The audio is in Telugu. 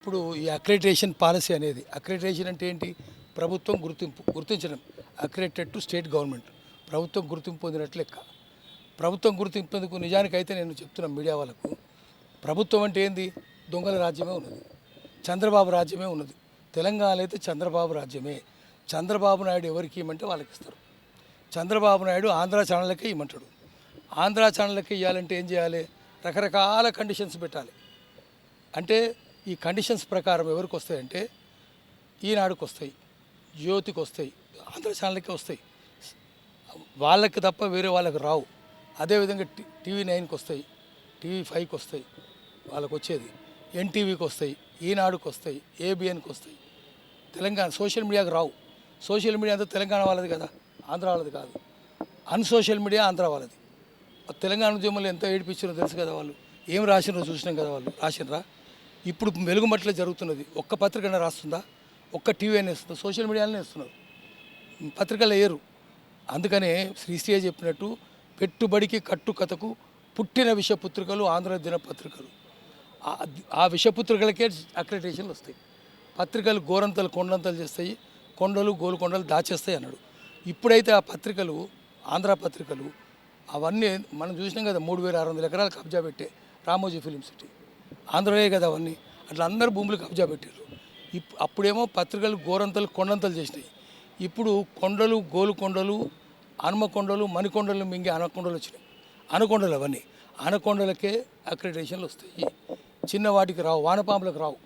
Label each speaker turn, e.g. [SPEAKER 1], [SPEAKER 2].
[SPEAKER 1] ఇప్పుడు ఈ అక్రిడిటేషన్ పాలసీ అనేది అక్రిడిటేషన్ అంటే ఏంటి? ప్రభుత్వం గుర్తించడం. Accredited to state government. ప్రభుత్వం గుర్తింపు పొందినట్లు లెక్క. ప్రభుత్వం గుర్తింపేందుకు నిజానికైతే నేను చెప్తున్నాను మీడియా వాళ్ళకు, ప్రభుత్వం అంటే ఏంది? దొంగల రాజ్యమే ఉన్నది, చంద్రబాబు రాజ్యమే ఉన్నది. తెలంగాణలో అయితే చంద్రబాబు రాజ్యమే. చంద్రబాబు నాయుడు ఎవరికి ఇవ్వమంటే వాళ్ళకి ఇస్తారు. చంద్రబాబు నాయుడు ఆంధ్ర ఛానళ్ళకే ఇవ్వమంటాడు. ఆంధ్ర ఛానళ్ళకే ఇవ్వాలంటే ఏం చేయాలి? రకరకాల కండిషన్స్ పెట్టాలి. అంటే ఈ కండిషన్స్ ప్రకారం ఎవరికి వస్తాయంటే ఈనాడుకు వస్తాయి, జ్యోతికి వస్తాయి, ఆంధ్ర ఛానల్కే వస్తాయి, వాళ్ళకి తప్ప వేరే వాళ్ళకి రావు. అదేవిధంగా టీవీ9కి వస్తాయి, టీవీ5కి వస్తాయి, వాళ్ళకి వచ్చేది ఎన్టీవీకి వస్తాయి, ఈనాడుకి వస్తాయి, ఏబిఎన్కి వస్తాయి. తెలంగాణ సోషల్ మీడియాకి రావు. సోషల్ మీడియా అంతా తెలంగాణ వాళ్ళది కదా, ఆంధ్ర వాళ్ళది కాదు. అన్సోషల్ మీడియా ఆంధ్ర వాళ్ళది. తెలంగాణ ఉద్యమంలో ఎంత ఏడిపించారో తెలుసు కదా, వాళ్ళు ఏం రాసినారో చూసినాం కదా. వాళ్ళు రాసినరా? ఇప్పుడు వెలుగుమట్ల జరుగుతున్నది. ఒక్క పత్రికనే రాస్తుందా? ఒక్క టీవీ అయినా ఇస్తుందా? సోషల్ మీడియాలోనే ఇస్తున్నారు, పత్రికలు వేయరు. అందుకనే శ్రీశ్రీ చెప్పినట్టు పెట్టుబడికి కట్టుకథకు పుట్టిన విషపుత్రికలు ఆంధ్ర దినపత్రికలు. ఆ విషపుత్రికలకే అక్రిడిటేషన్లు వస్తాయి. పత్రికలు గోరంతలు కొండంతలు చేస్తాయి, కొండలు గోలుకొండలు దాచేస్తాయి అన్నాడు. ఇప్పుడైతే ఆ పత్రికలు, ఆంధ్ర పత్రికలు అవన్నీ మనం చూసినాం కదా. 3600 ఎకరాలు కబ్జా పెట్టే రామోజీ ఫిలిం సిటీ ఆంధ్రయే కదా అవన్నీ. అట్లా అందరూ భూములు కబ్జా పెట్టారు. అప్పుడేమో పత్రికలు గోరంతలు కొండంతలు చేసినాయి. ఇప్పుడు కొండలు గోలుకొండలు హనుమకొండలు మణికొండలు మింగి అనకొండలు వచ్చినాయి. అనకొండలు అవన్నీ అనకొండలకే అక్రిడిటేషన్లు వస్తాయి. చిన్న వాటికి రావు, వానపాములకు రావు.